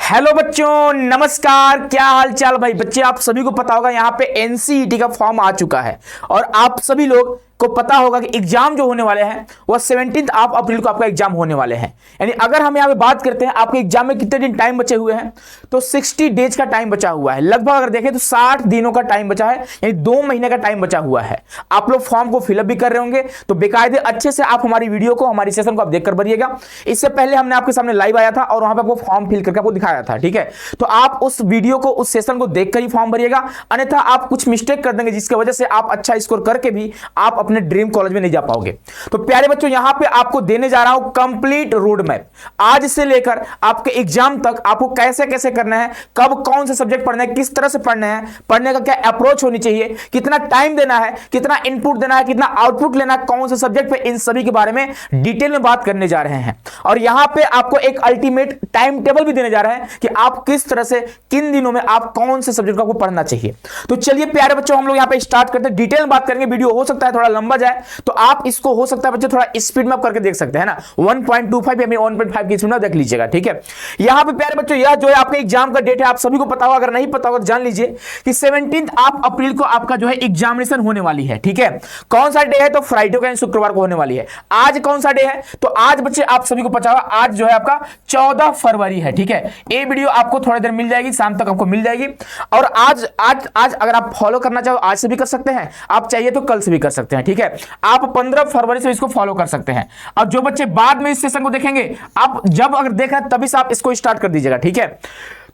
Hello बच्चों, नमस्कार। क्या हाल चाल भाई बच्चे। आप सभी को पता होगा यहाँ पे एनसीईटी का फॉर्म आ चुका है और आप सभी लोग को पता होगा कि एग्जाम जो होने वाले हैं वह 17 अप्रैल को आपका एग्जाम होने वाले हैं। यानी अगर हम यहाँ पे बात करते हैं आपके एग्जाम में कितने दिन टाइम बचे हुए हैं, तो 60 डेज का टाइम बचा हुआ है। लगभग अगर देखें तो 60 दिनों का टाइम बचा है, यानी 2 महीने का टाइम बचा हुआ है। आप लोग फॉर्म को फिलअप भी कर रहे होंगे, तो बेकायदे अच्छे से आप हमारी वीडियो को, हमारी सेशन को आप देखकर भरिएगा। इससे पहले हमने आपके सामने लाइव आया था और वहां पर आपको फॉर्म फिल करके आपको दिखाया था, ठीक है। तो आप उस वीडियो को, उस सेशन को देखकर ही फॉर्म भरिएगा, अन्यथा आप कुछ मिस्टेक कर देंगे जिसकी वजह से आप अच्छा स्कोर करके भी आप अपने ड्रीम कॉलेज में नहीं जा पाओगे। तो प्यारे बच्चों, यहां पे आपको देने जा रहा हूं कंप्लीट रोड मैप। आज से लेकर आपके एग्जाम तक आपको कैसे कैसे करना है, कब कौन से सब्जेक्ट पढ़ना है, किस तरह से पढ़ना है, पढ़ने का क्या अप्रोच होनी चाहिए, कितना टाइम देना है, कितना इनपुट देना है, कितना आउटपुट लेना है, कौन से सब्जेक्ट पे, इन सभी के बारे में डिटेल में बात करने जा रहे हैं। और यहां पे आपको एक अल्टीमेट टाइम टेबल भी देने जा रहे हैं कि आप किस तरह से, किन दिनों में आप कौन से सब्जेक्ट को आपको पढ़ना चाहिए। तो चलिए प्यारे बच्चों, हम लोग यहां पे स्टार्ट करते हैं। डिटेल में बात करेंगे, वीडियो हो सकता है थोड़ा लंबा जाए, तो आप इसको हो सकता है बच्चे थोड़ा स्पीड में करके देख सकते हैं ना, 1.25 या 1.5 की स्पीड में देख लीजिएगा, ठीक है। यहां पे प्यारे बच्चों, यह जो है आपके एग्जाम का डेट है, आप सभी को पता होगा, अगर नहीं पता होगा तो जान लीजिए कि 17 अप्रैल को आपका जो है एग्जामिनेशन होने वाली है, ठीक है। कौन सा डे है? तो फ्राइडे को, शुक्रवार को होने वाली है। आज कौन सा डे है? तो आज बच्चे आप सभी को पता होगा, आज जो है आपका 14 फरवरी है, ठीक है। ये वीडियो आपको थोड़ी देर मिल जाएगी, शाम तक आपको मिल जाएगी। और आज आज आज अगर आप फॉलो करना चाहो, आज से भी कर सकते हैं, आप चाहिए तो कल से भी कर सकते हैं, ठीक है। आप 15 फरवरी से इसको फॉलो कर सकते हैं। और जो बच्चे बाद में इस सेशन को देखेंगे, आप जब अगर देख रहे हैं तभी से आप इसको स्टार्ट कर दीजिएगा, ठीक है।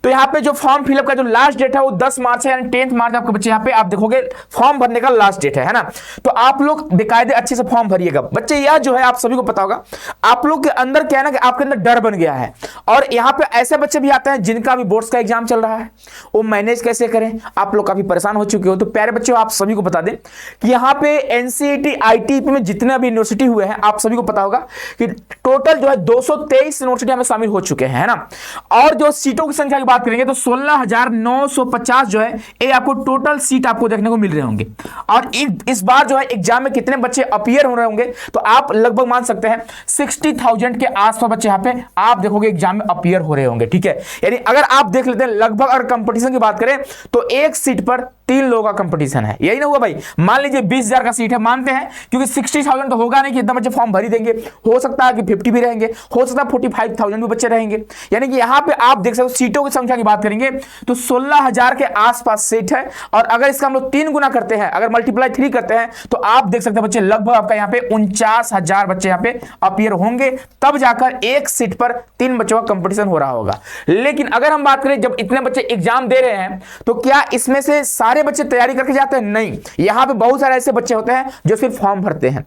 तो यहाँ पे जो फॉर्म फिलअप का जो लास्ट डेट है वो 10 मार्च है, यानी 10 मार्च आपके बच्चे यहाँ पे आप देखोगे फॉर्म भरने का लास्ट डेट है ना। तो आप लोग बेकायदे अच्छे से फॉर्म भरिएगा बच्चे। यह जो है आप सभी को पता होगा, आप लोग के अंदर क्या है ना कि आपके अंदर डर बन गया है। और यहाँ पे ऐसे बच्चे भी आते हैं जिनका भी बोर्ड्स का एग्जाम चल रहा है, वो मैनेज कैसे करें, आप लोग काफी परेशान हो चुके हो। तो प्यारे बच्चों, आप सभी को बता दें कि यहाँ पे एनसीईटी आईटीपी में जितने भी यूनिवर्सिटी हुए हैं, आप सभी को पता होगा कि टोटल जो है 223 यूनिवर्सिटी में शामिल हो चुके हैं, है ना। और जो सीटों की संख्या की बात करेंगे तो 16,950 जो है ये आपको टोटल सीट आपको देखने को मिल रहे होंगे। और इस बार जो है एग्जाम में कितने बच्चे अपीयर हो रहे होंगे, तो आप लगभग मान सकते हैं 60,000 के आसपास बच्चे यहाँ पे आप देखोगे एग्जाम में अपीयर हो रहे होंगे, ठीक है। यानी अगर आप देख लेते हैं, लगभग अगर कंपटीशन की बात करें तो एक सीट पर 3 लोगों का कंपटीशन है। यही ना हुआ भाई। मान लीजिए 20,000 का सीट है, मानते हैं, क्योंकि 60,000 तो होगा नहीं कि इतना बच्चे फॉर्म भर ही देंगे। हो सकता है कि 50 भी रहेंगे, हो सकता है 45,000 भी बच्चे रहेंगे। यानी कि यहाँ पे आप देख सकते हो सीटों की संख्या की बात करेंगे तो 16,000 के आसपास सीट है। और अगर इसका हम लोग 3 गुना करते हैं, अगर मल्टीप्लाई 3 करते हैं, तो आप देख सकते हैं बच्चे लगभग आपका यहाँ पे 49,000 बच्चे यहाँ पे अपीयर होंगे, तब जाकर एक सीट पर 3 बच्चों का कंपटीशन हो रहा होगा। लेकिन अगर हम बात करें जब इतने बच्चे एग्जाम दे रहे हैं, तो क्या इसमें से सारे बच्चे तैयारी करके जाते हैं? नहीं। यहां पे बहुत सारे ऐसे बच्चे होते हैं जो सिर्फ फॉर्म भरते हैं,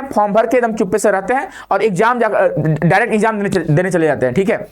फॉर्म भर के एकदम चुप्पे से रहते हैं और एग्जाम डायरेक्ट एग्जाम देने चले जाते हैं, ठीक है।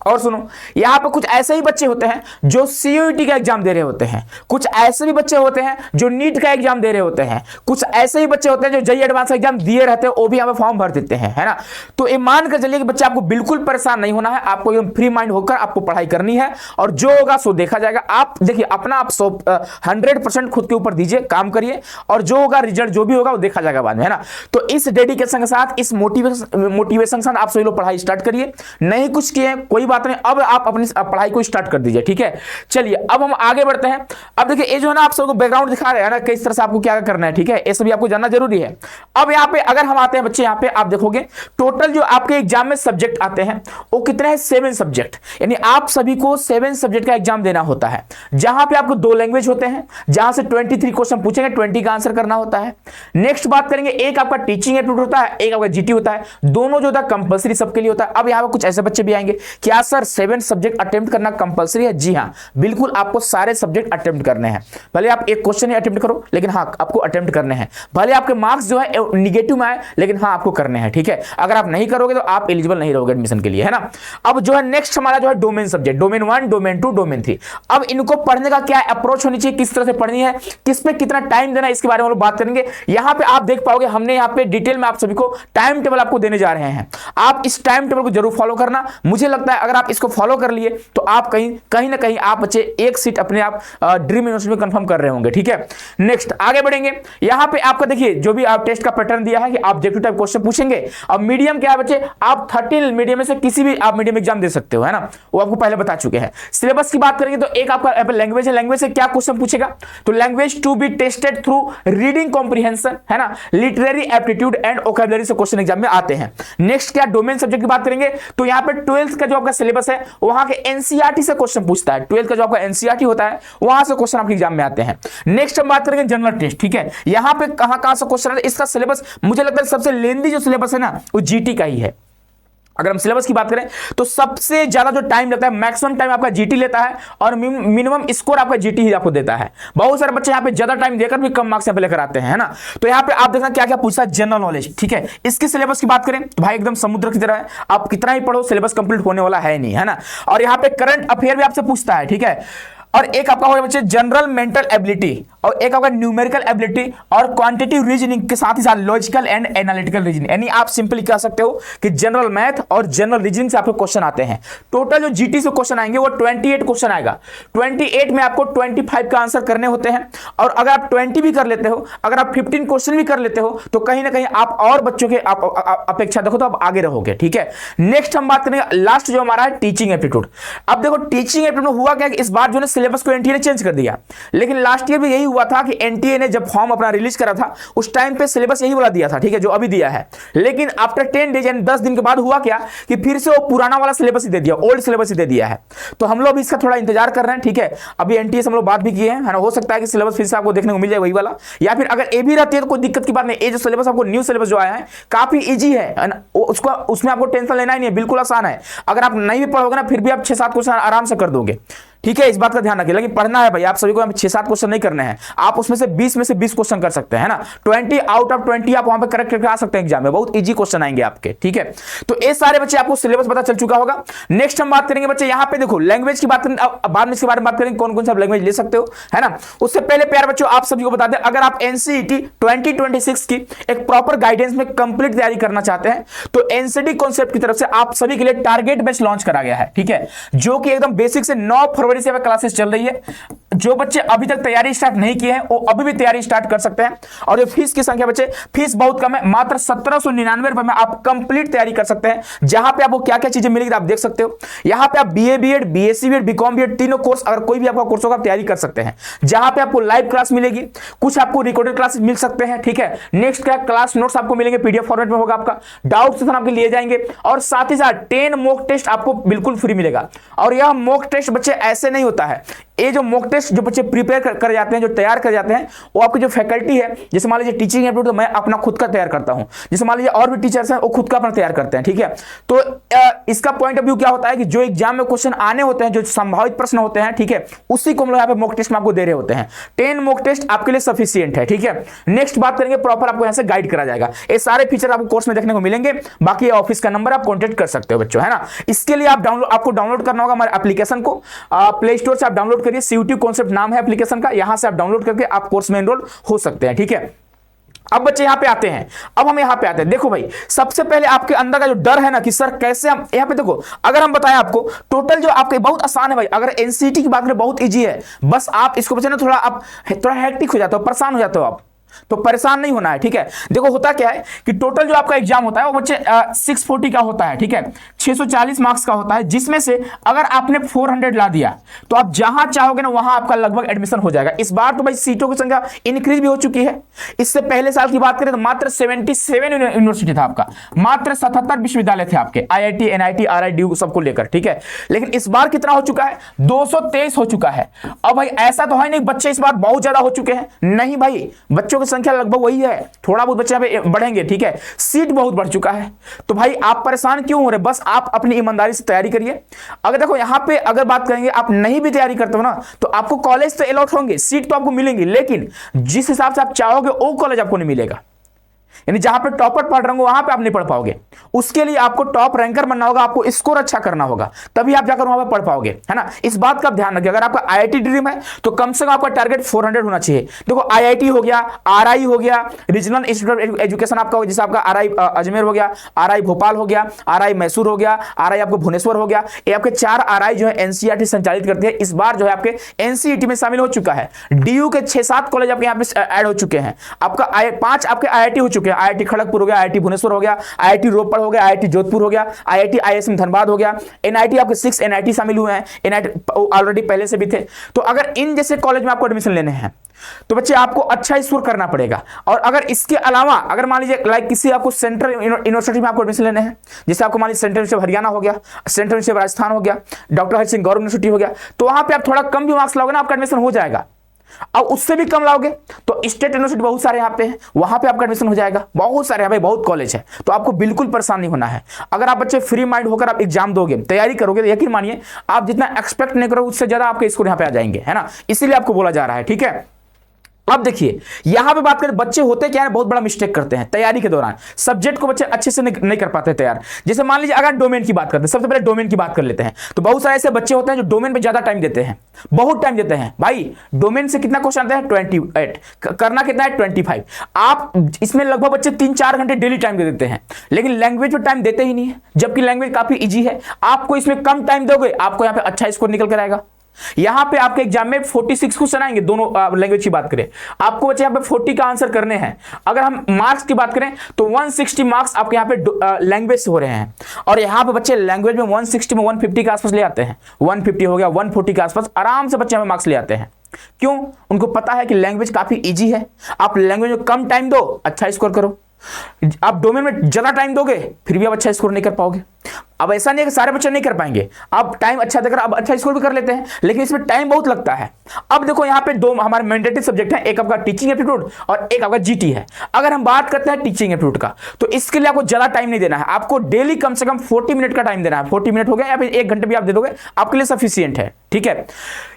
और सुनो, यहां पे कुछ ऐसे ही बच्चे होते हैं जो सीयूईटी का एग्जाम दे रहे होते हैं, कुछ ऐसे भी बच्चे होते हैं जो नीट का एग्जाम दे रहे होते हैं, कुछ ऐसे ही बच्चे होते हैं जो जेईई एडवांस एग्जाम दिए रहते हैं, वो भी यहां पे फॉर्म भर देते हैं, है ना। तो ये मान कर चलिए कि बच्चे आपको बिल्कुल परेशान नहीं होना है, आपको एकदम फ्री माइंड होकर आपको पढ़ाई करनी है और जो होगा सो देखा जाएगा। आप देखिए अपना आप 100% खुद के ऊपर दीजिए, काम करिए, और जो होगा रिजल्ट जो भी होगा वो देखा जाएगा बाद में, है ना। तो इस डेडिकेशन के साथ, इस मोटिवेशन के साथ आप सभी लोग पढ़ाई स्टार्ट करिए। नहीं कुछ किए कोई बात नहीं, अब आप अपनी पढ़ाई को स्टार्ट कर दीजिए, ठीक है। चलिए अब हम आगे बढ़ते हैं। अब देखिए ये जो है ना आप सबको बैकग्राउंड दिखा रहे हैं ना, किस तरह से आपको क्या करना है, ठीक है। ये सभी आपको जानना जरूरी है। अब यहाँ पे अगर हम आते हैं बच्चे, यहाँ पे आप देखोगे टोटल जो आपके एग्जाम में सब्जेक्ट आते हैं वो कितने हैं? 7 सब्जेक्ट। यानी आप सभी को 7 सब्जेक्ट का एग्जाम देना होता है, जहां पे आपको 2 लैंग्वेज होते हैं, जहां से 23 क्वेश्चन पूछेंगे, 20 का आंसर करना होता है। नेक्स्ट बात करेंगे, एक आपका टीचिंग एप्टीट्यूड होता है, एक आपका जीटी होता है, दोनों जो होता है कंपलसरी सबके लिए होता है। अब यहाँ पे कुछ ऐसे बच्चे भी आएंगे, क्या सर 7 सब्जेक्ट अटेम्प्ट करना कंपलसरी है? जी हाँ, बिल्कुल आपको सारे सब्जेक्ट अटेम्प्ट करने हैं। भले आप एक क्वेश्चन ही अटेम्प्ट करो, लेकिन हाँ आपको अटेम्प्ट करने हैं। भले आपके मार्क्स जो है निगेटिव में आए, लेकिन हाँ आपको करने हैं, ठीक है। अगर आप नहीं करोगे तो आप एलिजिबल नहीं रहोगे एडमिशन के लिए, है ना। अब जो है नेक्स्ट हमारा जो है domain subject, domain 1, domain 2, domain 3। अब इनको पढ़ने का क्या अप्रोच होनी चाहिए, किस तरह से पढ़नी है, किस पे कितना टाइम देना है, इसके बारे में बात करेंगे। यहां पे आप देख पाओगे हमने यहाँ पे डिटेल में आप सभी को टाइम टेबल आपको देने जा रहे हैं। आप इस टाइम टेबल को जरूर फॉलो करना। मुझे लगता है अगर आप इसको फॉलो कर लिए तो आप कहीं ना कहीं आप बच्चे एक सीट अपने आप ड्रीम यूनिवर्सिटी में कंफर्म कर रहे होंगे। ठीक है, नेक्स्ट आगे बढ़ेंगे। यहां पे आपका देखिए जो भी आप टेस्ट का पैटर्न दिया है कि ऑब्जेक्टिव टाइप क्वेश्चन पूछेंगे। अब मीडियम क्या है बच्चे, आप 13 मीडियम में से किसी भी आप मीडियम एग्जाम दे सकते हो, है ना, वो आपको पहले बता चुके हैं। सिलेबस की बात करेंगे तो एक आपका लैंग्वेज है, लैंग्वेज से क्या क्वेश्चन पूछेगा, तो language to be tested through reading comprehension, है ना, लिटरेरी एप्टीट्यूड एंड वोकैबुलरी से क्वेश्चन एग्जाम में आते हैं। नेक्स्ट क्या डोमेन सब्जेक्ट की बात करेंगे तो यहां पे 12th का जो आपका सिलेबस है वहां के एनसीईआरटी से क्वेश्चन पूछता है। 12th का जो आपका एनसीईआरटी होता है वहां से क्वेश्चन आपके एग्जाम में आते हैं। नेक्स्ट हम बात करेंगे जनरल टेस्ट। ठीक है, यहां पे कहां से क्वेश्चन है, इसका सिलेबस मुझे लगता है सबसे लेंदी जो सिलेबस है ना वो जीटी का ही है। अगर हम सिलेबस की बात करें तो सबसे ज्यादा जो टाइम लगता है, मैक्सिमम टाइम आपका जीटी लेता है और मिनिमम स्कोर आपका जीटी ही आपको देता है। बहुत सारे बच्चे यहां पे ज्यादा टाइम देकर भी कम मार्क्स यहां पे लेकर आते हैं, है ना। तो यहां पे आप देखना क्या क्या पूछता है, जनरल नॉलेज। ठीक है, इसके सिलेबस की बात करें तो भाई एकदम समुद्र की तरह है, आप कितना ही पढ़ो सिलेबस कंप्लीट होने वाला है नहीं, है ना। और यहां पे करंट अफेयर भी आपसे पूछता है। ठीक है, और एक आपका होगा बच्चे जनरल मेंटल एबिलिटी, और एक आपका न्यूमेरिकल एबिलिटी और क्वांटिटेटिव रीजनिंग के साथ ही साथ लॉजिकल एंड एनालिटिकल रीजनिंग, यानी आप सिंपली कह सकते हो कि जनरल मैथ और जनरल रीजनिंग से आपको क्वेश्चन आते हैं। टोटल जो जीटी से क्वेश्चन आएंगे वो 28 क्वेश्चन आएगा। 28 में आपको 25 का आंसर करने होते हैं, और अगर आप 20 भी कर लेते हो, अगर आप 15 क्वेश्चन भी कर लेते हो तो कहीं ना कहीं आप और बच्चों के अपेक्षा देखो तो आप आगे रहोगे। ठीक है, नेक्स्ट हम बात करेंगे लास्ट जो हमारा है टीचिंग एप्टीट्यूड। अब देखो टीचिंग एप्टीट्यूड हुआ क्या, इस बार जो है सिलेबस को एनटीए ने चेंज कर दिया, लेकिन लास्ट ईयर भी यही हुआ था कि एनटीए ने जब फॉर्म अपना रिलीज करा था उस टाइम पे सिलेबस यही वाला दिया था। ठीक है, जो अभी दिया है, लेकिन आफ्टर 10 डेज यानी 10 दिन के बाद हुआ क्या कि फिर से वो पुराना वाला सिलेबस ही दे दिया, ओल्ड सिलेबस ही दे दिया है। तो हम लोग इसका थोड़ा इंतजार कर रहे हैं। ठीक है, अभी एनटीए से हम लोग बात भी किए हैं, है ना, हो सकता है कि सिलेबस फिर से आपको देखने को मिल जाए वही वाला, या फिर अगर ये भी रहती है तो कोई दिक्कत की बात नहीं। ये जो सिलेबस आपको न्यू सिलेबस जो आया है काफी इजी है ना, उसको उसमें आपको टेंशन लेना ही नहीं है, बिल्कुल आसान है। अगर आप नहीं भी पढ़ोगे ना फिर भी आप 6-7 क्वेश्चन आराम से कर दोगे। ठीक है, इस बात का ध्यान रखिए, लेकिन पढ़ना है भाई आप सभी को, 6-7 क्वेश्चन नहीं करने हैं, आप उसमें से 20 में से 20 क्वेश्चन कर सकते हैं, है ना। 20 आउट ऑफ 20 आप वहां पे करेक्ट करके आ सकते हैं एग्जाम में, बहुत इजी क्वेश्चन आएंगे आपके। ठीक है, तो ये सारे बच्चे आपको सिलेबस पता चल चुका होगा। नेक्स्ट हम बात करेंगे बच्चे यहाँ पे देखो लैंग्वेज की बात करें, बाद में इसके बारे में बात करेंगे कौन कौन सा लैंग्वेज ले सकते हो, है ना। उससे पहले प्यार बच्चों आप सभी को बता दें, अगर आप एनसीईटी 2026 की एक प्रॉपर गाइडेंस में कंप्लीट तैयारी करना चाहते हैं तो एनसीडी कॉन्सेप्ट की तरफ से आप सभी के लिए टारगेट बैच लॉन्च करा गया है। ठीक है, जो कि एकदम बेसिक से 9 फरवरी से क्लासेस चल रही है। जो बच्चे अभी तक तैयारी स्टार्ट नहीं किए हैं वो अभी भी तैयारी स्टार्ट कर सकते हैं। और जो फीस की संख्या बच्चे, फीस बहुत कम है, मात्र 1799 रुपए में आप कंप्लीट तैयारी कर सकते हैं, जहां पे आपको क्या क्या चीजें मिलेगी आप देख सकते हो। यहां पे आप BA BEd, BSc BEd, BCom BEd तीनों कोर्स, अगर कोई भी आपका कोर्स होगा आप तैयारी कर सकते हैं, जहां पे आपको लाइव क्लास मिलेगी, कुछ आपको रिकॉर्डेड क्लास मिल सकते हैं। ठीक है, नेक्स्ट क्या क्लास नोट्स आपको मिलेंगे, पीडीएफ फॉर्मेट में होगा, आपका डाउट सेशन आपके लिए जाएंगे, और साथ ही साथ 10 मॉक टेस्ट आपको बिल्कुल फ्री मिलेगा। और यह मॉक टेस्ट बच्चे ऐसे नहीं होता है, ये जो मॉक टेस्ट जो बच्चे प्रिपेयर कर जाते हैं, जो तैयार कर जाते हैं, वो आपकी जो फैकल्टी है, जैसे मान लीजिए टीचिंग एप्टीट्यूड तो मैं अपना खुद का तैयार करता हूं, जैसे मान लीजिए और भी टीचर्स हैं वो खुद का अपना तैयार करते हैं। ठीक है, तो इसका पॉइंट ऑफ व्यू क्या होता है कि जो एग्जाम में क्वेश्चन आने होते हैं, जो संभावित प्रश्न होते हैं, ठीक है, उसी को हम लोग यहाँ पे मॉक टेस्ट में आपको दे रहे होते हैं। 10 मॉक टेस्ट आपके लिए सफिशिएंट है। ठीक है, नेक्स्ट बात करेंगे, प्रॉपर आपको यहाँ से गाइड करा जाएगा, ये सारे फीचर आपको कोर्स में देखने को मिलेंगे। बाकी ऑफिस का नंबर आप कॉन्टेक्ट कर सकते हो बच्चों, है ना। इसके लिए आपको डाउनलोड करना होगा हमारे एप्लीकेशन को, प्ले स्टोर से आप डाउनलोड करिए, सीयूटी कॉन्सेप्ट नाम है एप्लीकेशन का, यहां से आप डाउनलोड करके आप कोर्स में एनरोल हो सकते हैं। ठीक है, अब बच्चे यहां पे आते हैं, अब हम यहां पे आते हैं। देखो भाई, सबसे पहले आपके अंदर का जो डर है ना कि सर कैसे हम यहां पे, देखो अगर हम बताएं आपको टोटल जो आपके बहुत आसान है भाई, अगर एनसीईटी की बात करें बहुत इजी है, बस आप इसको बच्चे ना थोड़ा हेक्टिक हो जाते हो, परेशान हो जाते हो आप, तो परेशान नहीं होना है। ठीक है, देखो होता क्या है कि टोटल जो आपका एग्जाम होता है वो बच्चे 640 का होता है। ठीक है, 640 मार्क्स का होता है, जिसमें से अगर आपने 400 ला दिया तो आप जहां चाहोगे ना वहां आपका लगभग एडमिशन हो जाएगा। इस बार तो भाई सीटों की संख्या इंक्रीज भी हो चुकी है। इससे पहले साल की बात करें तो मात्र 77 यूनिवर्सिटी था आपका, मात्र 77 विश्वविद्यालय थे आपके, आईआईटी, एनआईटी, आरआईडी सबको लेकर। ठीक है, लेकिन इस बार कितना हो चुका है, 223 हो चुका है। अब भाई ऐसा तो है नहीं बच्चे इस बार बहुत ज्यादा हो चुके हैं, नहीं भाई, बच्चों की संख्या लगभग वही है, थोड़ा बहुत बच्चे यहाँ पे बढ़ेंगे। ठीक है, सीट बहुत बढ़ चुका है, तो भाई आप परेशान क्यों हो रहे, बस आप अपनी ईमानदारी से तैयारी करिए। अगर देखो यहाँ पे अगर बात करेंगे, आप नहीं भी तैयारी करते हो ना तो आपको कॉलेज तो अलॉट होंगे, सीट तो आपको मिलेंगी, लेकिन जिस हिसाब से आप चाहोगे वो कॉलेज आपको नहीं मिलेगा। यानी जहां पे टॉपर पढ़ रहे होंगे वहां पे आप नहीं पढ़ पाओगे। उसके लिए आपको टॉप रैंकर बनना होगा, आपको स्कोर अच्छा करना होगा, तभी आप जाकर वहां पे पढ़ पाओगे, है ना। इस बात का आप ध्यान रखिए। अगर आपका आईआईटी ड्रीम है तो कम से कम आपका टारगेट 400 होना चाहिए। देखो आईआईटी हो गया, आरआई हो गया, रीजनल इंस्टीट्यूट ऑफ एजुकेशन आपका हो, जैसे आपका आरआई अजमेर हो गया, आरआई भोपाल हो गया, आरआई मैसूर हो गया, आरआई आपको भुवनेश्वर हो गया। ये आपके 4 आरआई जो है एनसीईआरटी संचालित करती है। इस बार जो है आपके एनसीईआरटी में शामिल हो चुका है। डीयू के 6-7 कॉलेज आपके यहाँ पे ऐड हो चुके हैं। आपका 5 आपके आईआईटी हो चुके हैं। आईआईटी खड़गपुर हो गया, आईआईटी भुवनेश्वर हो गया, आईआईटी रोपड़ हो गया, आईआईटी जोधपुर हो गया, आईआईटी आईएसएम धनबाद हो गया। एनआईटी आपके 6 एनआईटी शामिल हुए हैं। एनआईटी ऑलरेडी पहले से भी थे। तो अगर इन जैसे कॉलेज में आपको एडमिशन लेने हैं तो बच्चे आपको अच्छा स्कोर करना पड़ेगा। और अगर इसके अलावा अगर मान लीजिए लाइक किसी आपको सेंट्रल यूनिवर्सिटी में आपको एडमिशन लेने हैं, जैसे आपको मान लीजिए सेंट्रल यूनिवर्सिटी हरियाणा हो गया, सेंट्रल यूनिवर्सिटी राजस्थान हो गया, डॉक्टर हरि सिंह गौरव यूनिवर्सिटी हो गया, तो वहां पे आप थोड़ा कम भी मार्क्स लाओगे ना, आपका एडमिशन हो जाएगा। अब उससे भी कम लाओगे तो स्टेट यूनिवर्सिटी बहुत सारे यहाँ पे हैं, वहां पे आपका एडमिशन हो जाएगा। बहुत सारे हैं भाई, बहुत कॉलेज है, तो आपको बिल्कुल परेशान नहीं होना है। अगर आप बच्चे फ्री माइंड होकर आप एग्जाम दोगे, तैयारी करोगे, तो यकीन मानिए आप जितना एक्सपेक्ट नहीं करोगे उससे ज्यादा आपके स्कोर यहाँ पे आ जाएंगे, है ना। इसीलिए आपको बोला जा रहा है, ठीक है। अब देखिए यहां पे बात करें, बच्चे होते क्या है, बहुत बड़ा मिस्टेक करते हैं तैयारी के दौरान। सब्जेक्ट को बच्चे अच्छे से नहीं कर पाते तैयार। जैसे मान लीजिए अगर डोमेन की बात करते हैं, सबसे पहले डोमेन की बात कर लेते हैं, तो बहुत सारे ऐसे बच्चे होते हैं जो डोमेन पे ज्यादा टाइम देते हैं, बहुत टाइम देते हैं। भाई डोमेन से कितना क्वेश्चन आते हैं, 28, करना कितना है 25। आप इसमें लगभग बच्चे 3-4 घंटे डेली टाइम दे देते हैं, लेकिन लैंग्वेज में टाइम देते ही नहीं है, जबकि लैंग्वेज काफी ईजी है। आपको इसमें कम टाइम दोगे, आपको यहाँ पे अच्छा स्कोर निकल कर आएगा। यहां पे आपके एग्जाम में 46 क्वेश्चन आएंगे, दोनों लैंग्वेज की बात करें, आपको बच्चे यहां पे 40 का आंसर करने हैं। अगर हम मार्क्स की बात करें तो 160 मार्क्स आपके यहां पे लैंग्वेज से हो रहे हैं, और यहां पे बच्चे लैंग्वेज में 160 में 150 के आसपास ले आते हैं। 150 हो गया, 140 के आसपास आराम से बच्चे हमें मार्क्स ले आते हैं। क्यों? उनको पता है कि लैंग्वेज काफी इजी है। आप लैंग्वेज में कम टाइम दो, अच्छा स्कोर करो। आप डोमेन में ज्यादा टाइम दोगे फिर भी आप अच्छा स्कोर नहीं कर पाओगे। अब ऐसा नहीं है कि सारे बच्चे नहीं कर पाएंगे, आप टाइम अच्छा देकर अब अच्छा स्कोर भी कर लेते हैं, लेकिन इसमें टाइम बहुत लगता है। अब देखो यहाँ पे 2 हमारे मैंडेटरी सब्जेक्ट हैं, एक आपका टीचिंग एप्टीट्यूड और एक आपका जीटी है। अगर हम बात करते हैं टीचिंग एप्टीट्यूड का, तो इसके लिए आपको ज्यादा टाइम नहीं देना है, आपको डेली कम से कम 40 मिनट का टाइम देना है। 40 मिनट हो गया या फिर 1 घंटे भी आप दे दोगे आपके लिए सफिशियंट है, ठीक है।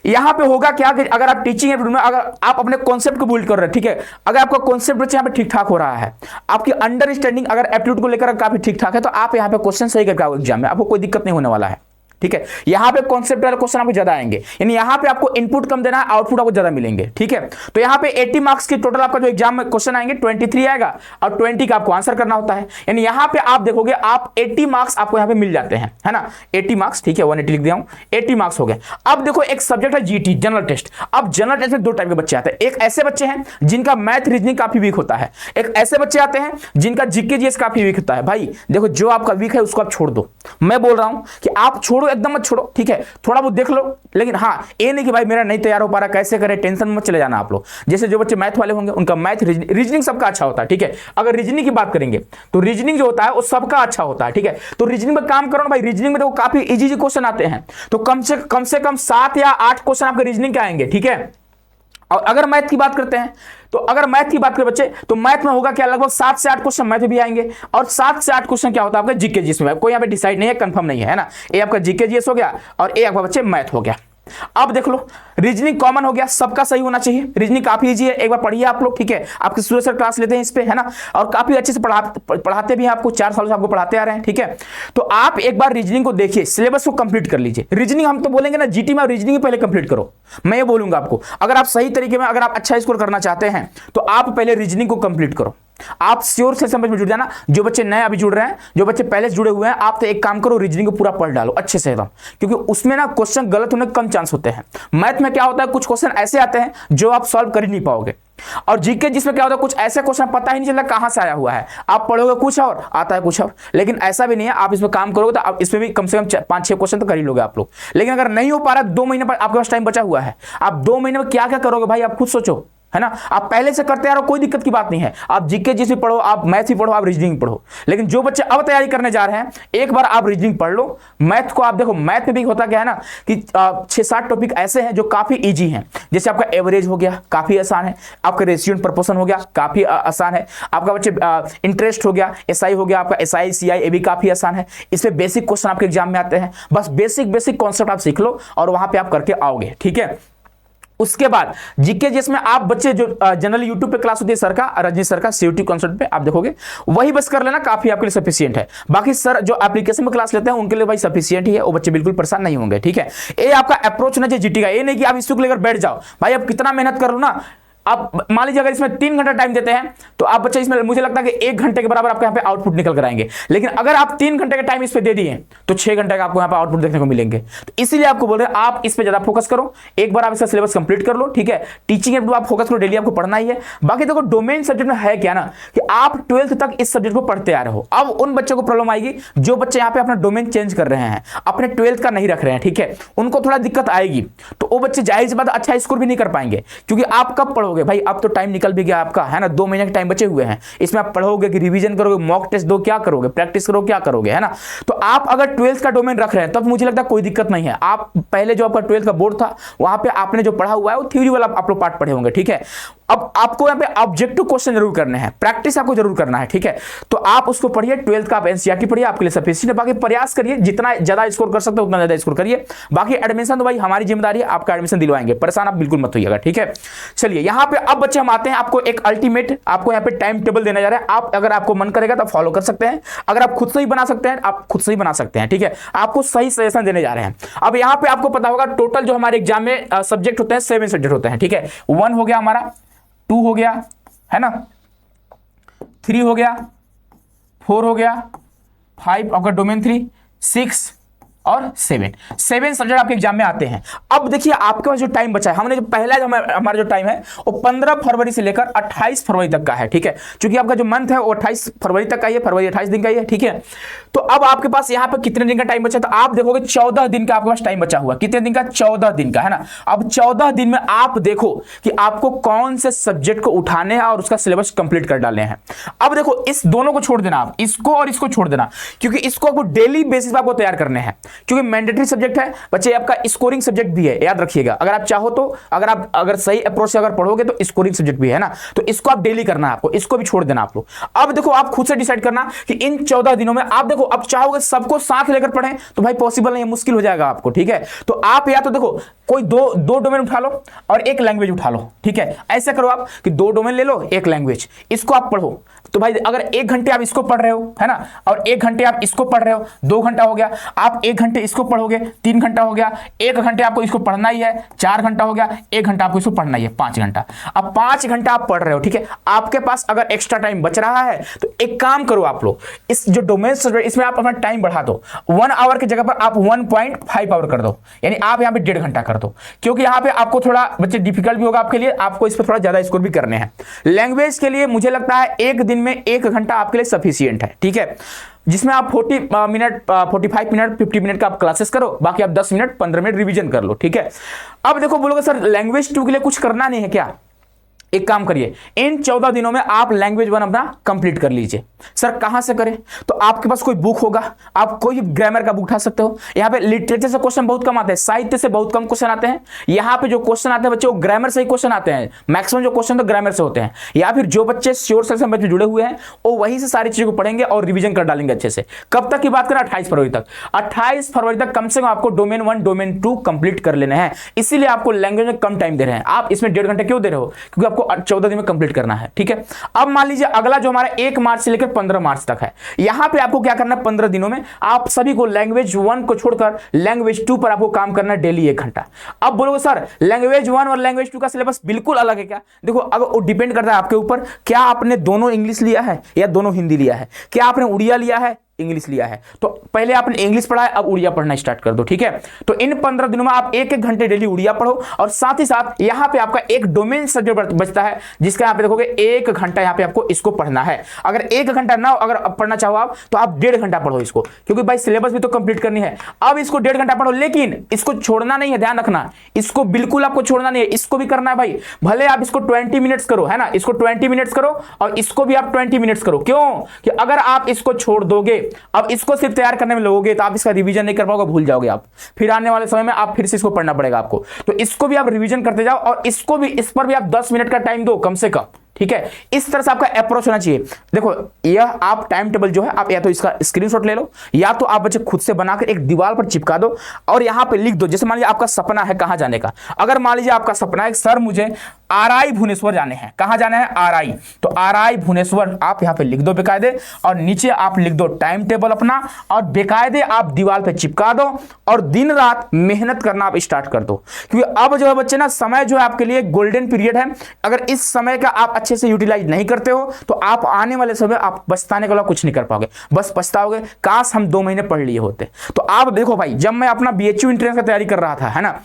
यहाँ पे होगा क्या कि अगर आप टीचिंग एप्टीट्यूड में अगर आप अपने कॉन्सेप्ट को बिल्ड कर रहे हैं, ठीक है, अगर आपका कॉन्सेप्ट बच्चे यहाँ पे ठीक ठाक हो रहा है, आपकी अंडरस्टैंडिंग अगर एप्टीट्यूड को लेकर काफी ठीक ठाक है, तो आप यहाँ पे क्वेश्चन सही करके आओगे एग्जाम में, आपको कोई दिक्कत नहीं होने वाला है, ठीक है। यहां पे कॉन्सेप्ट वाले क्वेश्चन आपको ज्यादा आएंगे, यानी यहां पे आपको इनपुट कम देना है, आउटपुट आपको ज्यादा मिलेंगे, ठीक है। तो यहां पे 80 मार्क्स की टोटल आपका जो एग्जाम में क्वेश्चन आएंगे, 23 आएगा और 20 का आपको आंसर करना होता है। यानी यहां पे आप देखोगे आप 80 मार्क्स आपको यहां पे मिल जाते हैं, है ना। 80 मार्क्स, ठीक है, 180 लिख दिया हूं, 80 मार्क्स हो गए। अब देखो एक सब्जेक्ट है जीटी, जनरल टेस्ट। अब जनरल टेस्ट में 2 टाइप के बच्चे आते हैं। एक ऐसे बच्चे हैं जिनका मैथ रीजनिंग काफी वीक होता है, एक ऐसे बच्चे आते हैं जिनका जीके जीएस काफी वीक होता है। भाई देखो जो आपका वीक है उसको आप छोड़ दो, मैं बोल रहा हूं कि आप छोड़ो, एकदम मत छोड़ो, ठीक है, थोड़ा बहुत देख लो, लेकिन हाँ ये नहीं कि भाई मेरा नहीं तैयार हो पा रहा, कैसे करें, टेंशन में मत चले जाना आप लोग। जैसे जो बच्चे मैथ वाले होंगे उनका मैथ रीजनिंग सबका अच्छा होता है, ठीक है। अगर रीजनिंग की बात करेंगे तो रीजनिंग जो होता है वो सबका अच्छा होता है, ठीक है। तो रीजनिंग में काम करो ना भाई, रीजनिंग में तो काफी इजी क्वेश्चन आते हैं, तो कम से कम 7 या 8 क्वेश्चन आपके रीजनिंग के आएंगे, ठीक है। और अगर मैथ की बात करते हैं तो अगर मैथ की बात करें बच्चे तो मैथ में होगा क्या, लगभग 7 से 8 क्वेश्चन मैथ भी आएंगे, और 7 से 8 क्वेश्चन क्या होता है आपका जीके जीएस में। कोई यहाँ पे डिसाइड नहीं है, कंफर्म नहीं है ना। ये आपका जीके जीएस हो गया और ये आपका बच्चे मैथ हो गया। अब देख लो रीजनिंग कॉमन हो गया, सबका सही होना चाहिए। रीजनिंग काफी इजी है, एक बार पढ़िए आप लोग, ठीक है। आपके सूर्य सर क्लास लेते हैं इस पे, है ना, और काफी अच्छे से पढ़ाते भी हैं आपको, 4 सालों से आपको पढ़ाते आ रहे हैं, ठीक है। तो आप एक बार रीजनिंग को देखिए, सिलेबस को कंप्लीट कर लीजिए। रीजनिंग हम तो बोलेंगे ना जीटी में रीजनिंग पहले कंप्लीट करो, मैं ये बोलूंगा आपको। अगर आप सही तरीके में अगर आप अच्छा स्कोर करना चाहते हैं तो आप पहले रीजनिंग को कंप्लीट करो। आप श्योर से समझ में जुड़ जाना। जो बच्चे नए अभी जुड़ रहे हैं, जो बच्चे पहले से जुड़े हुए हैं, आप तो एक काम करो, रीजनिंग को पूरा पढ़ डालो अच्छे से एकदम, क्योंकि उसमें ना क्वेश्चन गलत होने के कम चांस होते हैं। मैथ में क्या होता है, कुछ क्वेश्चन ऐसे आते हैं जो आप सॉल्व कर ही नहीं पाओगे, और जीके जिसमें क्या होता है, कुछ ऐसे क्वेश्चन पता ही नहीं चलता कहां से आया हुआ है, आप पढ़ोगे कुछ और आता है कुछ और। लेकिन ऐसा भी नहीं है, आप इसमें काम करोगे तो आप इसमें भी कम से कम 5-6 क्वेश्चन तो कर ही लोगे आप लोग। लेकिन अगर नहीं हो पा रहा, 2 महीने पर आपके पास टाइम बचा हुआ है, आप 2 महीने में क्या क्या करोगे भाई, आप खुद सोचो, है ना। आप पहले से करते आ रहे हो, कोई दिक्कत की बात नहीं है। आप जीके जी से पढ़ो, आप मैथ भी पढ़ो, आप रीजनिंग पढ़ो। लेकिन जो बच्चे अब तैयारी करने जा रहे हैं, एक बार आप रीजनिंग पढ़ लो। मैथ को आप देखो, मैथ में भी होता क्या है ना कि 6-7 टॉपिक ऐसे हैं जो काफी इजी हैं। जैसे आपका एवरेज हो गया, काफी आसान है। आपका रेशियो एंड प्रपोर्शन हो गया, काफी आसान है। आपका बच्चे इंटरेस्ट हो गया, एसआई हो गया, आपका एसआई सीआई, ये भी काफी आसान है। इसमें बेसिक क्वेश्चन आपके एग्जाम में आते हैं। बस बेसिक कॉन्सेप्ट आप सीख लो और वहां पे आप करके आओगे, ठीक है। उसके बाद जीके जिसमें आप बच्चे जो जनरली यूट्यूब पे क्लास होती है सर का, रजनी सर का सीयूटी कॉन्सेप्ट पे आप देखोगे, वही बस कर लेना, काफी आपके लिए सफिशिएंट है। बाकी सर जो एप्लीकेशन में क्लास लेते हैं उनके लिए भाई सफिशिएंट ही है, वो बच्चे बिल्कुल परेशान नहीं होंगे, ठीक है। ये आपका अप्रोच होना चाहिए जीटी का, ये नहीं कि आप इसको लेकर बैठ जाओ भाई, अब कितना मेहनत कर लो ना। आप मान लीजिए अगर इसमें 3 घंटा टाइम देते हैं तो आप बच्चे इसमें मुझे लगता है कि 1 घंटे के बराबर आपके यहाँ पे आउटपुट निकल कर आएंगे, लेकिन अगर आप 3 घंटे का टाइम इस पे दे दिए तो 6 घंटे का आपको यहाँ पे आउटपुट देखने को मिलेंगे। तो इसीलिए आपको बोल रहे हैं आप इस पे ज्यादा फोकस करो, एक बार आप इसका सिलेबस कंप्लीट कर लो, ठीक है। टीचिंग एप्ट आप फोकस करो, डेली आपको पढ़ना ही है। बाकी देखो डोमेन सब्जेक्ट में है क्या ना कि आप 12th तक इस सब्जेक्ट को पढ़ते आ रहे हो। अब उन बच्चों को प्रॉब्लम आएगी जो बच्चे यहाँ पे अपना डोमेन चेंज कर रहे हैं, अपने 12th का नहीं रख रहे हैं, ठीक है, उनको थोड़ा दिक्कत आएगी। तो वो बच्चे जाहिर सी बात अच्छा स्कोर भी नहीं कर पाएंगे, क्योंकि आप कब पढ़ोगे भाई, अब तो टाइम निकल भी गया आपका, है ना, 2 महीने के टाइम बचे हुए हैं। इसमें आप पढ़ोगे कि रिवीजन करोगे, मॉक टेस्ट दो, क्या करोगे, प्रैक्टिस करो, क्या करोगे, है ना। तो आप अगर 12th का डोमेन रख रहे हैं तब मुझे लगता है कोई दिक्कत नहीं है। आप पहले जो आपका 12th का बोर्ड था वहां पे आपने जो पढ़ा हुआ है वो थ्योरी वाला आप लोग पार्ट पढ़े होंगे, ठीक है। अब आपको यहाँ पे ऑब्जेक्टिव क्वेश्चन जरूर करने हैं, प्रैक्टिस आपको जरूर करना है, ठीक है। तो आप उसको पढ़िए, 12th का आप एनसीईआरटी पढ़िए, आपके लिए सफिशिएंट है। बाकी प्रयास करिए, जितना ज्यादा स्कोर कर सकते हो उतना ज्यादा स्कोर करिए। बाकी एडमिशन तो भाई हमारी जिम्मेदारी है, आपका एडमिशन दिलवाएंगे, परेशान आप बिल्कुल मत होइएगा, ठीक है। चलिए यहाँ पे अब बच्चे हम आते हैं, आपको एक अल्टीमेट आपको यहाँ पे टाइम टेबल देना जा रहा है। आप अगर आपको मन करेगा तो फॉलो कर सकते हैं, अगर आप खुद से ही बना सकते हैं आप खुद से ही बना सकते हैं, ठीक है। आपको सही सजेशन देने जा रहे हैं। अब यहाँ पे आपको पता होगा टोटल जो हमारे एग्जाम में सब्जेक्ट होते हैं 7 सब्जेक्ट होते हैं, ठीक है। 1 हो गया हमारा, 2 हो गया, है ना, 3 हो गया, 4 हो गया, 5 आपका डोमेन 3, 6 और 7 सब्जेक्ट आपके एग्जाम में आते हैं। अब देखिए आपके पास जो टाइम बचा है, हमने जो पहला जो हमारा जो टाइम है वो 15 फरवरी से लेकर 28 फरवरी तक का है, ठीक है। क्योंकि आपका जो मंथ है वो 28 फरवरी तक का ही है, फरवरी 28 दिन का ही है, ठीक है। तो अब आपके पास यहाँ पे कितने दिन का टाइम बचा, तो आप देखोगे 14 दिन का आपके पास टाइम बचा हुआ। कितने दिन का, 14 दिन का, है ना। अब 14 दिन में आप देखो कि आपको कौन से सब्जेक्ट को उठाने हैं और उसका सिलेबस कंप्लीट कर डालने हैं। अब देखो इस दोनों को छोड़ देना, आप इसको और इसको छोड़ देना, क्योंकि इसको आपको डेली बेसिस पर आपको तैयार करने हैं, क्योंकि मैंडेटरी सब्जेक्ट है बच्चे, आपका स्कोरिंग सब्जेक्ट भी है, याद रखिएगा। अगर आप चाहो तो अगर सही अप्रोच से अगर पढ़ोगे तो स्कोरिंग सब्जेक्ट भी है ना, तो इसको आप डेली करना है, आपको इसको भी छोड़ देना आप लोग। अब देखो आप खुद से डिसाइड करना कि इन 14 दिनों में आप देखो, अब चाहोगे सबको साथ लेकर पढ़ें तो भाई पॉसिबल नहीं है, मुश्किल हो जाएगा आपको, ठीक है। तो आप या तो देखो कोई दो डोमेन उठा लो और एक लैंग्वेज उठा लो, ठीक है। ऐसे करो आप कि 2 डोमेन ले लो, एक लैंग्वेज, इसको आप पढ़ो। तो भाई अगर 1 घंटे आप इसको पढ़ रहे हो, है ना, और 1 घंटे आप इसको पढ़ रहे हो, 2 घंटा हो गया। आप 1 घंटे इसको पढ़ोगे, 3 घंटा हो गया। 1 घंटे आपको इसको पढ़ना ही है, 4 घंटा हो गया। 1 घंटा आपको इसको पढ़ना ही है, 5 घंटा। अब 5 घंटा आप पढ़ रहे हो, ठीक है। आपके पास अगर एक्स्ट्रा टाइम बच रहा है तो एक काम करो आप लोग, इस जो डोमेन इसमें आप अपना टाइम बढ़ा दो, 1 आवर की जगह पर आप 1.5 आवर कर दो, यानी आप यहाँ पे 1.5 घंटा कर दो, क्योंकि यहाँ पे आपको थोड़ा बच्चे डिफिकल्ट भी होगा आपके लिए, आपको इस पर थोड़ा ज्यादा स्कोर भी करने हैं। लैंग्वेज के लिए मुझे लगता है एक दिन में 1 घंटा आपके लिए सफिशिएंट है, ठीक है, जिसमें आप 40 मिनट 45 मिनट 50 मिनट का आप क्लासेस करो, बाकी आप 10 मिनट 15 मिनट रिवीजन कर लो, ठीक है। अब देखो बोलोगे सर लैंग्वेज 2 के लिए कुछ करना नहीं है क्या, एक काम करिए, इन 14 दिनों में आप लैंग्वेज 1 अपना कंप्लीट कर लीजिए। सर कहां से करें, तो आपके पास कोई बुक होगा, आप कोई ग्रामर का बुक उठा सकते हो। यहाँ पे लिटरेचर से क्वेश्चन बहुत कम आते हैं, साहित्य से बहुत कम क्वेश्चन आते हैं। यहाँ पे जो क्वेश्चन आते हैं बच्चे वो ग्रामर से ही क्वेश्चन आते हैं, मैक्सिमम जो क्वेश्चन तो ग्रामर से होते हैं। या फिर जो बच्चे श्योर सेक्शन में जुड़े हुए हैं वो वहीं से सारी चीजों को पढ़ेंगे और रिविजन कर डालेंगे अच्छे से। कब तक की बात करें, 28 फरवरी तक। 28 फरवरी तक कम से कम आपको डोमेन 1 डोमेन 2 कंप्लीट कर लेने हैं, इसीलिए आपको लैंग्वेज में कम टाइम दे रहे हैं। आप इसमें 1.5 घंटे क्यों दे रहे हो, क्योंकि आपको 14 दिन में कंप्लीट करना है, ठीक है। अब मान लीजिए अगला जो हमारा 1 मार्च से लेकर 15 मार्च तक है, यहां पे आपको क्या करना है, 15 दिनों में आप सभी को लैंग्वेज 1 को छोड़कर लैंग्वेज 2 पर आपको काम करना है डेली 1 घंटा। अब बोलोगे सर लैंग्वेज 1 और लैंग्वेज 2 का सिलेबस बिल्कुल अलग है क्या, देखो अगर वो डिपेंड करता है आपके ऊपर, क्या आपने दोनों इंग्लिश लिया है या दोनों हिंदी लिया है, क्या आपने उड़िया लिया है इंग्लिश लिया है। तो पहले आपने इंग्लिश पढ़ा है, अब उड़िया पढ़ना स्टार्ट कर दो, ठीक है। तो इन 15 दिनों में आप 1-1 घंटे डेली उड़िया पढ़ो, और साथ ही साथ यहां पे आपका एक डोमेन सब्जेक्ट बचता है जिसका यहां पे देखोगे 1 घंटा यहां पे आपको इसको पढ़ना है। अगर 1 घंटा ना अगर पढ़ना चाहो आप तो आप 1.5 घंटा पढ़ो इसको, क्योंकि भाई सिलेबस भी तो कंप्लीट करनी है। अब इसको 1.5 घंटा पढ़ो, लेकिन इसको छोड़ना नहीं है, ध्यान रखना, इसको बिल्कुल आपको छोड़ना नहीं है, इसको भी करना है भाई। भले आप इसको 20 मिनट्स करो, है ना, इसको 20 मिनट्स करो और इसको भी आप 20 मिनट्स करो। क्यों कि अगर आप इसको छोड़ दोगे, अब इसको सिर्फ तैयार करने में लगोगे तो आप इसका रिवीजन नहीं कर पाओगे, भूल जाओगे आप, फिर आने वाले समय में आप फिर से इसको पढ़ना पड़ेगा आपको। तो इसको भी आप रिवीजन करते जाओ और इसको भी, इस पर भी आप 10 मिनट का टाइम दो कम से कम, ठीक है, इस तरह से आपका अप्रोच होना चाहिए। देखो यह आप टाइम टेबल जो है आप या तो इसका स्क्रीनशॉट ले लो या तो आप बच्चे खुद से बनाकर एक दीवार पर चिपका दो और यहां पे लिख दो। जैसे मान लीजिए आपका सपना है कहां जाने का, अगर मान लीजिए आपका सपना है सर मुझे आरआई भुवनेश्वर जाने हैं, कहां जाना है आरआई, तो आरआई भुवनेश्वर आप यहां पे लिख दो बेकायदे और नीचे आप लिख दो टाइम टेबल अपना और बेकायदे आप दीवार पे चिपका दो और दिन रात मेहनत करना आप स्टार्ट कर दो। क्योंकि अब जो है बच्चे ना समय जो है आपके लिए गोल्डन पीरियड है, अगर इस समय का आप अच्छे से यूटिलाइज नहीं करते हो तो आप आने वाले समय आप पछताने के अलावा कुछ नहीं कर पाओगे, बस पछताओगे काश हम 2 महीने पढ़ लिए होते। तो आप देखो भाई, जब मैं अपना बीएचयू एंट्रेंस का तैयारी कर रहा था, है ना,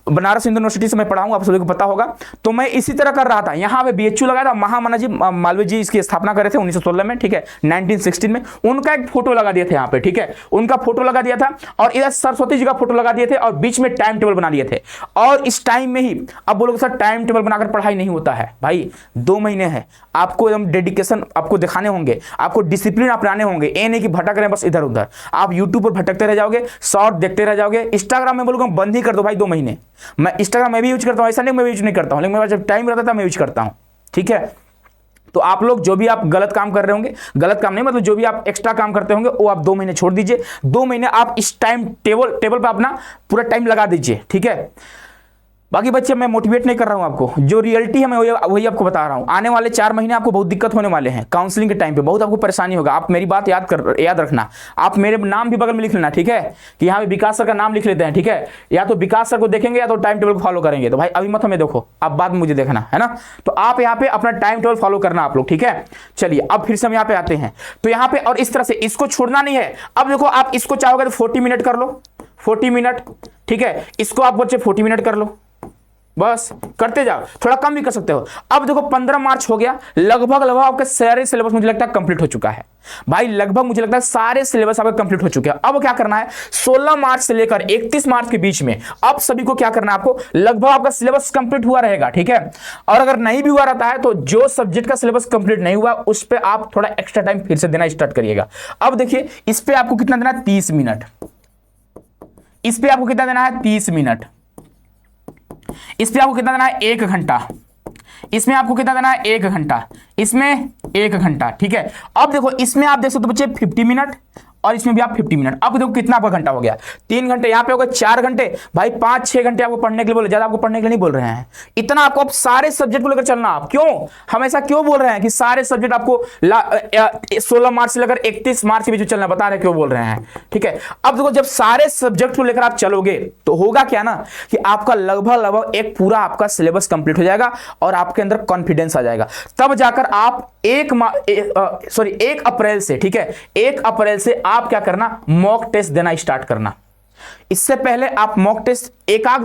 बनारस हिंदू यूनिवर्सिटी से मैं पढ़ा हूं, आप सभी को पता होगा, तो मैं इसी तरह कर रहा था। यहां पे बीएचयू लगाया था, महामना जी मालवीय जी इसकी स्थापना करे थे 1916 में, ठीक है, 1916 में उनका एक फोटो लगा दिए थे यहाँ पे, ठीक है, उनका फोटो लगा दिया था और इधर सरस्वती जी का फोटो लगा दिए थे और बीच में टाइम टेबल बना दिए थे। और इस टाइम में ही अब बोलोगे सर टाइम टेबल बनाकर पढ़ाई नहीं होता है, भाई 2 महीने है, आपको एकदम डेडिकेशन आपको दिखाने होंगे, आपको डिसिप्लिन अपनाने होंगे, ये नहीं कि भटक रहे हैं बस इधर उधर। आप यूट्यूब पर भटकते रह जाओगे, शॉर्ट देखते रह जाओगे, इंस्टाग्राम में बोलूंगा बंद ही कर दो भाई 2 महीने। मैं इंस्टाग्राम में भी यूज करता हूं, ऐसा नहीं मैं यूज नहीं करता हूं, लेकिन मेरे पास जब टाइम रहता था मैं यूज करता हूं, ठीक है। तो आप लोग जो भी आप गलत काम कर रहे होंगे, गलत काम नहीं मतलब जो भी आप एक्स्ट्रा काम करते होंगे वो आप 2 महीने छोड़ दीजिए, 2 महीने आप इस टाइम टेबल पे अपना पूरा टाइम लगा दीजिए, ठीक है। बाकी बच्चे मैं मोटिवेट नहीं कर रहा हूं आपको, जो रियलिटी है मैं वही आपको बता रहा हूं। आने वाले 4 महीने आपको बहुत दिक्कत होने वाले हैं, काउंसलिंग के टाइम पे बहुत आपको परेशानी होगा। आप मेरी बात याद रखना, आप मेरे नाम भी बगल में लिख लेना, ठीक है, कि यहाँ पे विकास सर का नाम लिख लेते हैं, ठीक है, या तो विकास सर को देखेंगे या तो टाइम टेबल को फॉलो करेंगे। तो भाई अभी मत हमें देखो, आप बाद में मुझे देखना, है ना। तो आप यहाँ पे अपना टाइम टेबल फॉलो करना आप लोग, ठीक है। चलिए अब फिर से हम यहाँ पे आते हैं, तो यहाँ पे और इस तरह से इसको छोड़ना नहीं है। अब देखो आप इसको चाहोगे तो 40 मिनट कर लो, 40 मिनट, ठीक है, इसको आप बच्चे 40 मिनट कर लो, बस करते जाओ, थोड़ा कम भी कर सकते हो। अब देखो 15 मार्च हो गया, लगभग आपके सारे सिलेबस मुझे लगता है कंप्लीट हो चुका है भाई, लगभग मुझे लगता है सारे सिलेबस आपके कंप्लीट हो चुके हैं। अब क्या करना है, 16 मार्च से लेकर 31 मार्च के बीच में अब सभी को क्या करना है, आपको लगभग आपका सिलेबस कंप्लीट हुआ रहेगा, ठीक है। और अगर नहीं भी हुआ रहता है तो जो सब्जेक्ट का सिलेबस कंप्लीट नहीं हुआ उस पर आप थोड़ा एक्स्ट्रा टाइम फिर से देना स्टार्ट करिएगा। अब देखिए इस पे आपको कितना देना है, 30 मिनट, इस पे आपको कितना देना है, 30 मिनट, इस पे आपको कितना देना है, 1 घंटा, इसमें आपको कितना देना है, 1 घंटा, इसमें 1 घंटा, ठीक है। अब देखो इसमें आप देख सकते हो बच्चे 50 मिनट और इसमें भी आप 50 मिनट। अब देखो कितना आपका घंटा हो गया, 3 घंटे, यहाँ पे हो गए 4 घंटे, भाई 5-6 घंटे आपको पढ़ने के लिए बोले, ज्यादा आपको पढ़ने के लिए नहीं बोल रहे हैं। इतना आपको अब सारे सब्जेक्ट को लेकर चलना। आप क्यों हमेशा क्यों बोल रहे हैं कि सारे सब्जेक्ट आपको 16 मार्च से लेकर 31 मार्च के बीच चलना, बता रहे क्यों बोल रहे हैं, ठीक है। अब देखो जब सारे सब्जेक्ट को लेकर आप चलोगे तो होगा क्या ना कि आपका लगभग एक पूरा आपका सिलेबस कंप्लीट हो जाएगा और आपके अंदर कॉन्फिडेंस आ जाएगा। तब जाकर आप 1 अप्रैल से, ठीक है, 1 अप्रैल से आप क्या करना, मॉक टेस्ट देना स्टार्ट करना। इससे पहले आप मॉक टेस्ट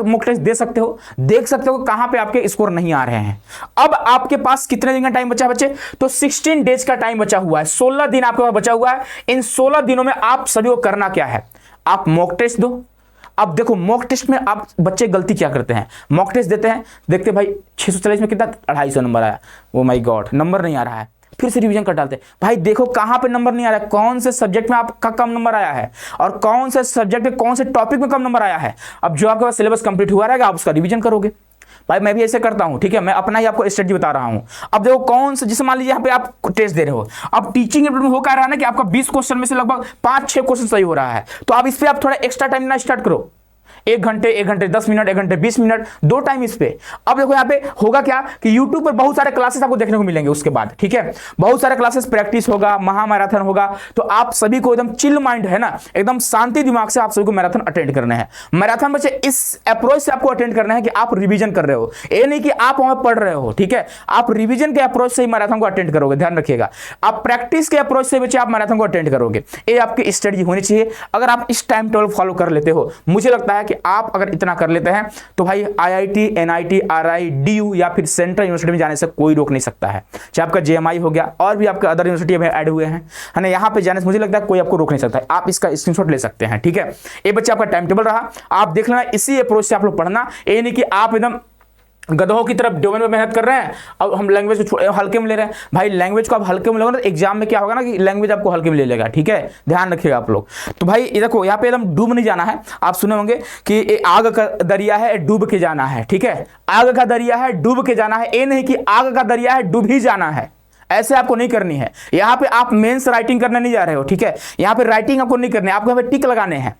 मॉक टेस्ट दे सकते हो, देख सकते हो कहां पे आपके स्कोर नहीं आ रहे हैं। अब आपके पास कितने दिन का टाइम बचा है बच्चे, तो 16 डेज का टाइम बचा हुआ है, 16 दिन आपके पास बचा हुआ है। इन 16 दिनों में आप सभी को करना क्या है, आप मॉक टेस्ट दो। अब देखो मॉक टेस्ट में आप बच्चे गलती क्या करते हैं, मॉक टेस्ट देते हैं, देखते भाई 640 में कितना 250 नंबर आया, ओ माय गॉड नंबर नहीं आ रहा है, फिर से रिवीजन कर डालते, भाई देखो कहां पे नंबर नहीं आ रहा है, कौन से सब्जेक्ट में आपका कम नंबर आया है और कौन से सब्जेक्ट में कौन से टॉपिक में कम नंबर आया है। अब जो आपके पास सिलेबस कंप्लीट हुआ रहेगा आप उसका रिवीजन करोगे। भाई मैं भी ऐसे करता हूं, ठीक है, मैं अपना ही आपको स्ट्रेटजी बता रहा हूं। अब देखो कौन से, जैसे मान लीजिए यहाँ पे आप टेस्ट दे रहे हो, अब टीचिंग में हो क्या रहा है ना कि आपका 20 क्वेश्चन में से लगभग 5-6 क्वेश्चन सही हो रहा है, तो आप इस पे आप थोड़ा एक्स्ट्रा टाइम देना स्टार्ट करो, 1 घंटे 10 मिनट, 1 घंटे 20 मिनट, 2 टाइम इस पे। अब देखो यहाँ पे होगा क्या कि YouTube पर बहुत सारे क्लासेस आपको देखने को मिलेंगे, उसके बाद ठीक है बहुत सारे क्लासेस, प्रैक्टिस होगा, महामैराथन होगा, तो आप सभी को एकदम चिल माइंड है ना, एकदम शांति दिमाग से आप सभी को मैराथन अटेंड करना है। मैराथन बच्चे इस अप्रोच से आपको अटेंड करना है कि आप रिवीजन कर रहे हो, ये नहीं कि आप वहां पढ़ रहे हो, ठीक है, आप रिवीजन के अप्रोच से ही मैराथन को अटेंड करोगे, ध्यान रखिएगा। आप प्रैक्टिस के अप्रोच से बच्चे आप मैराथन को अटेंड करोगे, ये आपकी स्ट्रेटजी होनी चाहिए। अगर आप इस टाइम टेबल फॉलो कर लेते हो, मुझे लगता है कि आप अगर इतना कर लेते हैं तो भाई IIT, NIT, RI, DU या फिर सेंट्रल यूनिवर्सिटी में जाने से कोई रोक नहीं सकता है। चाहे आपका JMI हो गया और भी आपका अदर यूनिवर्सिटी में ऐड हुए हैं, है ना, यहाँ पे जाने से मुझे लगता है कोई आपको रोक नहीं सकता है। आप इसका स्क्रीनशॉट ले सकते हैं, ठीक है। ये बच्चे आपका टाइम टेबल रहा, आप देख लेना, इसी अप्रोच से आप लोग पढ़ना, ये नहीं कि आप एकदम गधों की तरफ डोमेन में मेहनत कर रहे हैं और हम लैंग्वेज को हल्के में ले रहे हैं। भाई लैंग्वेज को आप हल्के में लोगे ना, एग्जाम में क्या होगा ना कि लैंग्वेज आपको हल्के में ले लेगा, ठीक है, ध्यान रखिएगा आप लोग। तो भाई ये देखो यहाँ पे एकदम डूब नहीं जाना है। आप सुने होंगे कि आग का दरिया है डूब के जाना है, ठीक है, आग का दरिया है डूब के जाना है, ये नहीं कि आग का दरिया है डूब ही जाना है, ऐसे आपको नहीं करनी है। यहाँ पे आप मेंस राइटिंग करने नहीं जा रहे हो, ठीक है, यहाँ पे राइटिंग आपको नहीं करनी है, आपको यहाँ पे टिक लगाने हैं।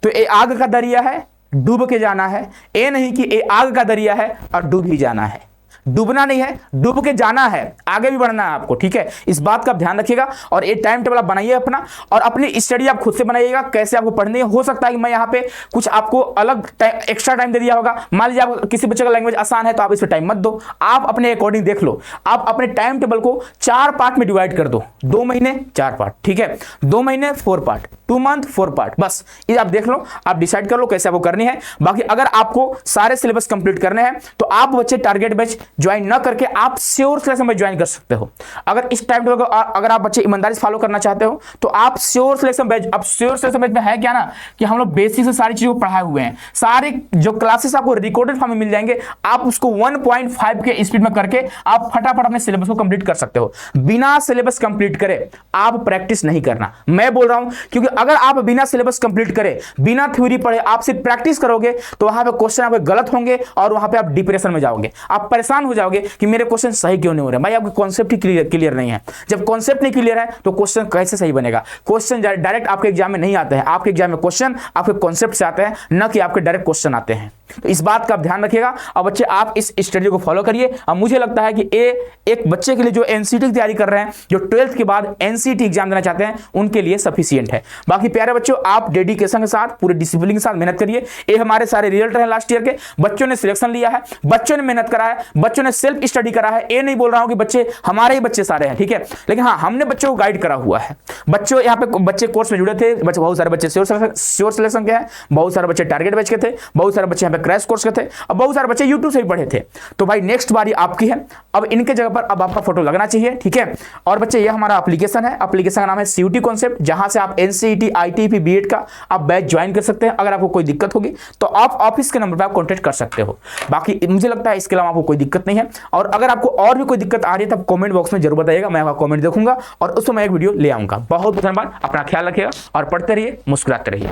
तो ये आग का दरिया है डूब के जाना है, ये नहीं कि ये आग का दरिया है और डूब ही जाना है, डूबना नहीं है, डूब के जाना है, आगे भी बढ़ना है आपको, ठीक है, इस बात का आप ध्यान रखिएगा। और ये टाइम टेबल आप बनाइए अपना, और अपनी स्टडी आप खुद से बनाइएगा कैसे आपको पढ़नी है। हो सकता है कि मैं यहाँ पे कुछ आपको अलग एक्स्ट्रा टाइम दे दिया होगा। मान लीजिए आप किसी बच्चे का लैंग्वेज आसान है तो आप इस पर टाइम मत दो, आप अपने अकॉर्डिंग देख लो। आप अपने टाइम टेबल को 4 पार्ट में डिवाइड कर दो, 2 महीने 4 पार्ट, ठीक है, 2 महीने 4 पार्ट, 2 मंथ 4 पार्ट, बस ये आप देख लो, आप डिसाइड कर लो कैसे आपको करनी है। बाकी अगर आपको सारे सिलेबस कंप्लीट करने हैं तो आप बच्चे टारगेट बैच ज्वाइन न करके आप श्योर सिलेक्शन बैच ज्वाइन कर सकते हो। अगर इस टाइम टेबल को अगर आप बच्चे ईमानदारी से फॉलो करना चाहते हो तो आप श्योर सिलेक्शन बैच, अब श्योर सिलेक्शन बैच में है क्या ना कि हम लोग बेसिक से सारी चीजों को पढ़ाए हुए हैं, सारे जो क्लासेस आपको रिकॉर्डेड फॉर्म में मिल जाएंगे, आप उसको 1.5 के स्पीड में करके आप फटाफट अपने सिलेबस को कंप्लीट कर सकते हो। बिना सिलेबस कंप्लीट करे आप प्रैक्टिस नहीं करना, मैं बोल रहा हूं, क्योंकि अगर आप बिना सिलेबस कंप्लीट करे, बिना थ्योरी पढ़े आप सिर्फ प्रैक्टिस करोगे तो वहां पे क्वेश्चन आपके गलत होंगे और वहां पे आप डिप्रेशन में जाओगे, आप परेशान हो जाओगे कि मेरे क्वेश्चन सही क्यों नहीं हो रहे। भाई आपके कॉन्सेप्ट ही क्लियर नहीं है। जब कॉन्सेप्ट नहीं क्लियर है तो क्वेश्चन कैसे सही बनेगा। क्वेश्चन डायरेक्ट आपके एग्जाम में नहीं आते हैं, आपके एग्जाम में क्वेश्चन आपके कॉन्सेप्ट से आते हैं, न कि आपके डायरेक्ट क्वेश्चन आते हैं। तो इस बात का आप ध्यान रखिएगा और बच्चे आप इस स्टडी को फॉलो करिए। अब मुझे लगता है कि एक बच्चे के लिए जो एनसीटी की तैयारी कर रहे हैं, जो 12th के बाद एनसीटी एग्जाम देना चाहते हैं, उनके लिए सफिशिएंट है। बाकी प्यारे बच्चों, आप डेडिकेशन के साथ, पूरे डिसिप्लिन के साथ मेहनत करिए। ये हमारे सारे रिजल्ट रहे लास्ट ईयर के, बच्चों ने सिलेक्शन लिया है, बच्चों ने मेहनत करा है, बच्चों ने सेल्फ स्टडी करा है। ये नहीं बोल रहा हूं कि बच्चे हमारे ही बच्चे सारे हैं, ठीक है, लेकिन हाँ हमने बच्चों को गाइड करा हुआ है। बच्चों यहाँ पे बच्चे कोर्स में जुड़े थे, बहुत सारे बच्चे श्योर सिलेक्शन के हैं, बहुत सारे बच्चे टारगेट बैच के थे, बहुत सारे बच्चे यहाँ पे क्रैश कोर्स के थे, अब बहुत सारे बच्चे यूट्यूब से भी पढ़े थे। तो भाई नेक्स्ट बारी आपकी है, अब इनके जगह पर अब आपका फोटो लगना चाहिए, ठीक है। और बच्चे ये हमारा एप्लीकेशन है, एप्लीकेशन का नाम है सीयूटी कॉन्सेप्ट, जहां से आप एनसीईटी, आईटीपी, बीएड का आप बैच ज्वाइन कर सकते हैं। अगर आपको कोई दिक्कत होगी तो आप ऑफिस के नंबर पर आप कॉन्टेक्ट कर सकते हो। बाकी मुझे लगता है इसके अलावा आपको कोई दिक्कत नहीं है, और अगर आपको और भी कोई दिक्कत आ रही है तो कमेंट बॉक्स में जरूर बताइएगा, मैं आपका कमेंट देखूंगा और उसमें मैं एक वीडियो ले आऊंगा। बहुत बहुत धन्यवाद, अपना ख्याल रखिएगा और पढ़ते रहिए, मुस्कुराते रहिए।